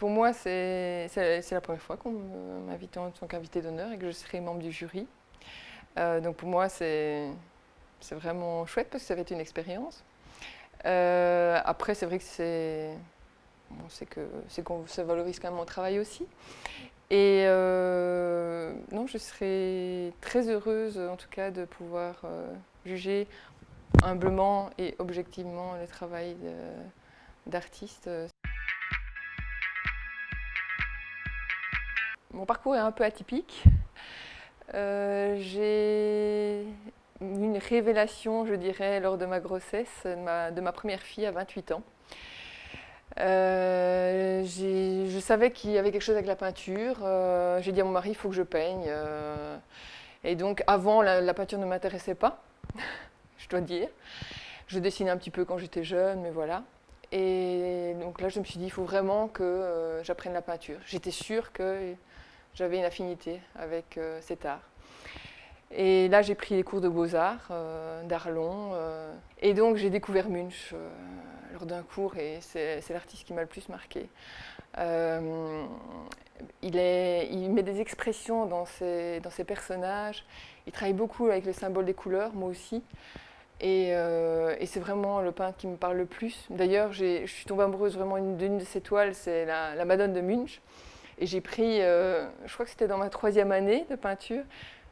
pour moi, c'est la première fois qu'on m'invite en tant qu'invité d'honneur et que je serai membre du jury. Donc pour moi, c'est vraiment chouette parce que ça va être une expérience. Après, c'est vrai que ça valorise quand même mon travail aussi. Et non, je serais très heureuse, en tout cas, de pouvoir juger humblement et objectivement le travail d'artiste. Mon parcours est un peu atypique. J'ai eu une révélation, je dirais, lors de ma grossesse de ma première fille à 28 ans. Je savais qu'il y avait quelque chose avec la peinture. J'ai dit à mon mari, il faut que je peigne. Et donc, avant, la peinture ne m'intéressait pas, je dois dire. Je dessinais un petit peu quand j'étais jeune, mais voilà. Et donc là, je me suis dit, il faut vraiment que j'apprenne la peinture. J'étais sûre que j'avais une affinité avec cet art. Et là, j'ai pris les cours de beaux-arts d'Arlon. Et donc, j'ai découvert Munch lors d'un cours et c'est l'artiste qui m'a le plus marqué. Il met des expressions dans ses personnages. Il travaille beaucoup avec le symbole des couleurs, moi aussi. Et c'est vraiment le peintre qui me parle le plus. D'ailleurs, je suis tombée amoureuse vraiment d'une de ses toiles, c'est la Madone de Munch. Et j'ai pris, je crois que c'était dans ma 3e année de peinture,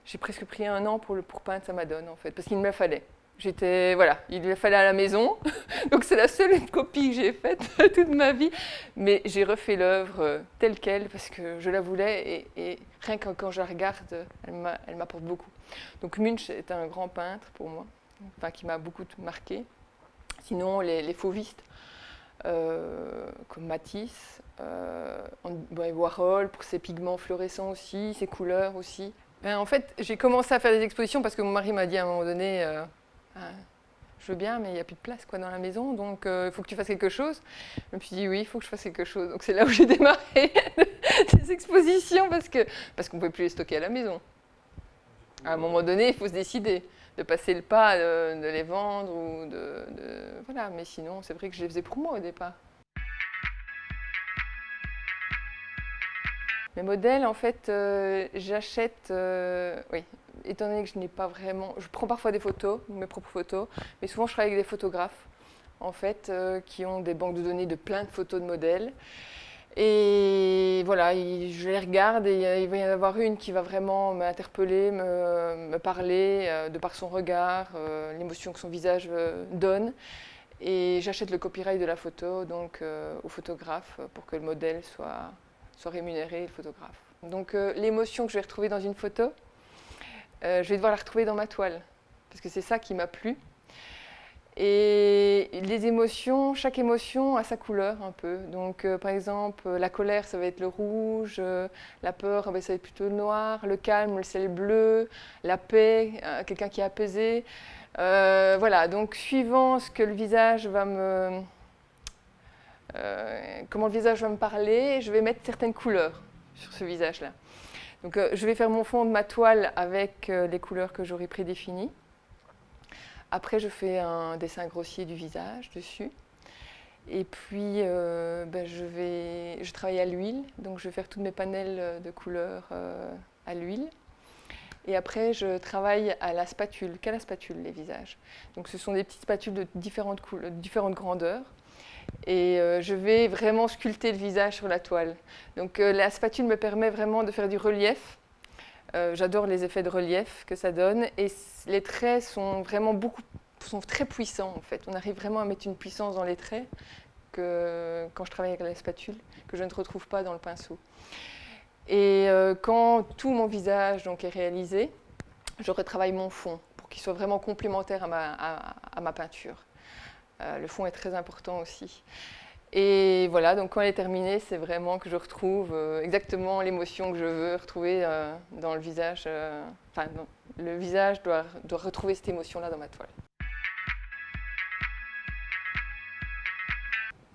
j'ai presque pris 1 an pour peindre sa Madone en fait, parce qu'il me la fallait. Voilà, il me la fallait à la maison, donc c'est la seule copie que j'ai faite toute ma vie. Mais j'ai refait l'œuvre telle qu'elle parce que je la voulais et rien que quand je la regarde, elle m'apporte beaucoup. Donc Munch est un grand peintre pour moi, enfin, qui m'a beaucoup marqué. Sinon, les fauvistes, comme Matisse, Warhol pour ses pigments fluorescents aussi, ses couleurs aussi. En fait, j'ai commencé à faire des expositions parce que mon mari m'a dit à un moment donné je veux bien, mais il n'y a plus de place dans la maison, donc il faut que tu fasses quelque chose. Je me suis dit oui, il faut que je fasse quelque chose. Donc c'est là où j'ai démarré des expositions parce qu'on ne pouvait plus les stocker à la maison. À un moment donné, il faut se décider de passer le pas, de les vendre ou voilà. Mais sinon, c'est vrai que je les faisais pour moi au départ. Mes modèles, en fait, j'achète, oui, étant donné que je n'ai pas vraiment, je prends parfois des photos, mes propres photos, mais souvent je travaille avec des photographes, en fait, qui ont des banques de données de plein de photos de modèles. Et voilà, je les regarde et il va y en avoir une qui va vraiment m'interpeller, me parler de par son regard, l'émotion que son visage donne. Et j'achète le copyright de la photo donc au photographe pour que le modèle soit rémunéré, le photographe. Donc l'émotion que je vais retrouver dans une photo, je vais devoir la retrouver dans ma toile, parce que c'est ça qui m'a plu. Et les émotions, chaque émotion a sa couleur un peu. Donc par exemple, la colère, ça va être le rouge, la peur, ça va être plutôt le noir, le calme, c'est le bleu, la paix, quelqu'un qui est apaisé. Voilà, donc suivant ce que le visage va comment le visage va me parler, je vais mettre certaines couleurs sur ce visage-là. Donc je vais faire mon fond de ma toile avec les couleurs que j'aurai prédéfinies. Après, je fais un dessin grossier du visage dessus. Et puis, je travaille à l'huile, donc je vais faire tous mes panels de couleurs à l'huile. Et après, je travaille à la spatule, qu'à la spatule, les visages. Donc ce sont des petites spatules de différentes grandeurs. Et je vais vraiment sculpter le visage sur la toile. Donc la spatule me permet vraiment de faire du relief. J'adore les effets de relief que ça donne. Et les traits sont vraiment sont très puissants en fait. On arrive vraiment à mettre une puissance dans les traits quand je travaille avec la spatule, que je ne retrouve pas dans le pinceau. Et quand tout mon visage donc, est réalisé, je retravaille mon fond pour qu'il soit vraiment complémentaire à ma peinture. Le fond est très important aussi. Et voilà, donc quand elle est terminée, c'est vraiment que je retrouve exactement l'émotion que je veux retrouver dans le visage. Le visage doit retrouver cette émotion-là dans ma toile.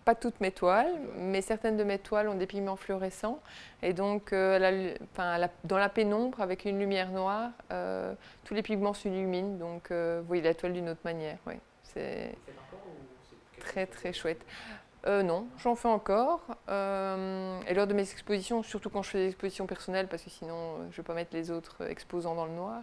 Pas toutes mes toiles, mais certaines de mes toiles ont des pigments fluorescents. Et donc, dans la pénombre, avec une lumière noire, tous les pigments s'illuminent. Donc, vous voyez la toile d'une autre manière. Ouais. C'est très, très chouette. Non, j'en fais encore. Et lors de mes expositions, surtout quand je fais des expositions personnelles, parce que sinon je ne vais pas mettre les autres exposants dans le noir,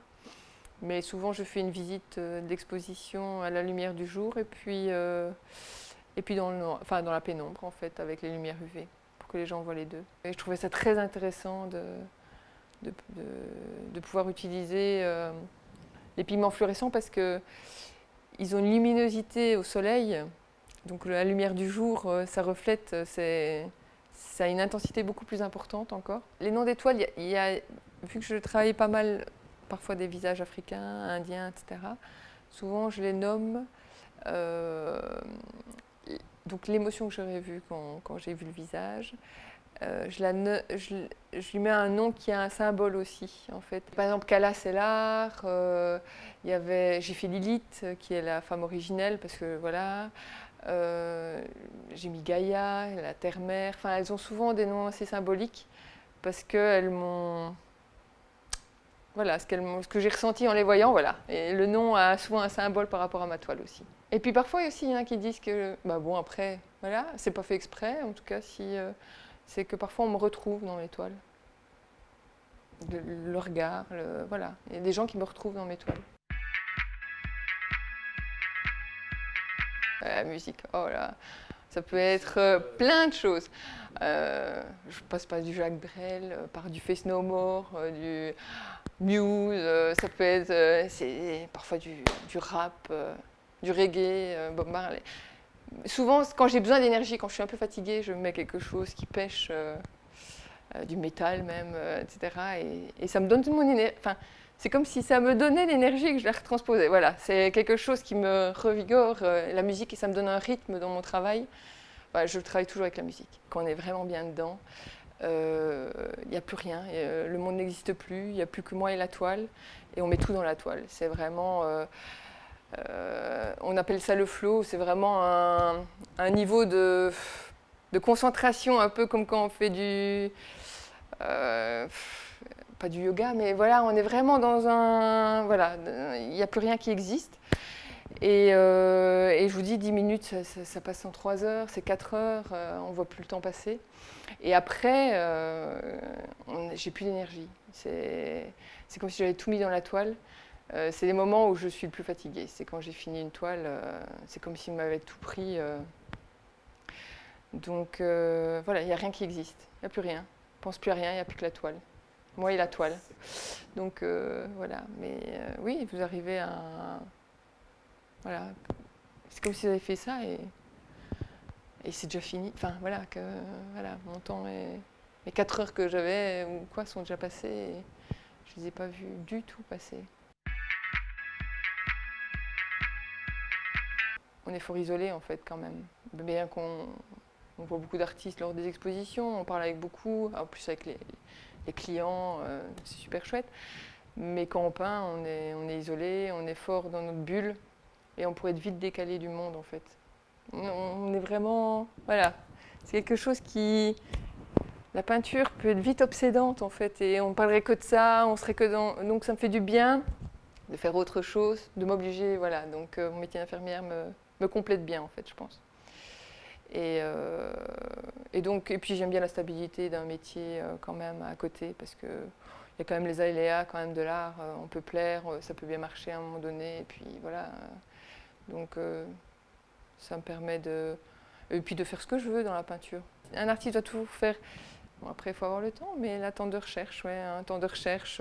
mais souvent je fais une visite d'exposition à la lumière du jour et puis dans le noir, enfin dans la pénombre en fait, avec les lumières UV, pour que les gens voient les deux. Et je trouvais ça très intéressant de pouvoir utiliser les pigments fluorescents parce qu'ils ont une luminosité au soleil, donc la lumière du jour, ça reflète, ça a une intensité beaucoup plus importante encore. Les noms d'étoiles, vu que je travaille pas mal parfois des visages africains, indiens, etc., souvent je les nomme. Donc l'émotion que j'aurais vue quand j'ai vu le visage, je lui mets un nom qui a un symbole aussi, en fait. Par exemple, Kala, c'est l'art. J'ai fait Lilith, qui est la femme originelle, parce que voilà. J'ai mis Gaïa, la terre-mère. Enfin, elles ont souvent des noms assez symboliques, parce qu'elles m'ont... Voilà, ce que j'ai ressenti en les voyant, voilà. Et le nom a souvent un symbole par rapport à ma toile aussi. Et puis parfois, il y en a qui disent que, bah bon, après, voilà, c'est pas fait exprès, en tout cas, si... c'est que parfois on me retrouve dans mes toiles. Le regard, voilà. Il y a des gens qui me retrouvent dans mes toiles. La musique, oh là, ça peut être plein de choses. Je passe par du Jacques Brel, par du Face No More, du Muse, ça peut être parfois du rap, du reggae, Bob Marley. Souvent, quand j'ai besoin d'énergie, quand je suis un peu fatiguée, je mets quelque chose qui pêche, du métal même, etc. Et ça me donne toute mon énergie. Enfin, c'est comme si ça me donnait l'énergie et que je la retransposais. Voilà, c'est quelque chose qui me revigore, la musique, et ça me donne un rythme dans mon travail. Voilà, je travaille toujours avec la musique. Quand on est vraiment bien dedans, il n'y a plus rien. Le monde n'existe plus, il n'y a plus que moi et la toile. Et on met tout dans la toile. C'est vraiment... on appelle ça le flow, c'est vraiment un niveau de concentration, un peu comme quand on fait pas du yoga, mais voilà, on est vraiment dans un... Voilà, il n'y a plus rien qui existe. Et je vous dis, 10 minutes, ça passe en 3 heures, c'est 4 heures, on ne voit plus le temps passer. Et après, j'ai plus d'énergie. C'est comme si j'avais tout mis dans la toile. C'est les moments où je suis le plus fatiguée. C'est quand j'ai fini une toile, c'est comme s'il m'avait tout pris. Donc voilà, il n'y a rien qui existe. Il n'y a plus rien. Je ne pense plus à rien, il n'y a plus que la toile. Moi et la toile. Donc voilà. Mais oui, vous arrivez à... Voilà. C'est comme si vous avez fait ça et c'est déjà fini. Enfin voilà, voilà, mon temps est... Les 4 heures que j'avais ou quoi sont déjà passées et je ne les ai pas vues du tout passer. On est fort isolé en fait quand même. Bien qu'on voit beaucoup d'artistes lors des expositions, on parle avec beaucoup, en plus avec les clients, c'est super chouette. Mais quand on peint, on est isolé, on est fort dans notre bulle et on pourrait être vite décalé du monde en fait. On est vraiment... Voilà, c'est quelque chose qui... La peinture peut être vite obsédante en fait et on parlerait que de ça, on serait que dans... Donc ça me fait du bien de faire autre chose, de m'obliger, voilà. Donc mon métier d'infirmière me complète bien en fait, je pense. Et puis j'aime bien la stabilité d'un métier quand même à côté parce que il y a quand même les aléas quand même de l'art, on peut plaire, ça peut bien marcher à un moment donné et puis voilà. Donc ça me permet et puis de faire ce que je veux dans la peinture. Un artiste doit toujours faire, bon, après il faut avoir le temps, mais un temps de recherche, ouais, un temps de recherche,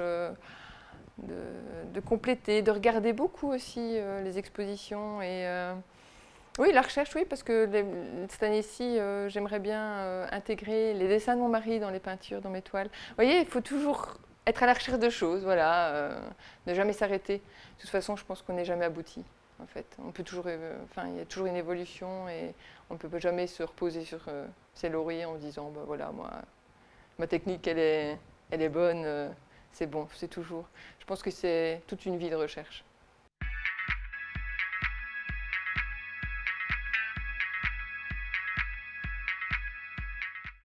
de compléter, de regarder beaucoup aussi les expositions et oui, la recherche, oui, parce que cette année-ci, j'aimerais bien intégrer les dessins de mon mari dans les peintures, dans mes toiles. Vous voyez, il faut toujours être à la recherche de choses, voilà, ne jamais s'arrêter. De toute façon, je pense qu'on n'est jamais abouti, en fait. On peut toujours, il y a toujours une évolution et on ne peut jamais se reposer sur ses lauriers en disant, bah voilà, moi, ma technique, elle est bonne, c'est bon, c'est toujours. Je pense que c'est toute une vie de recherche.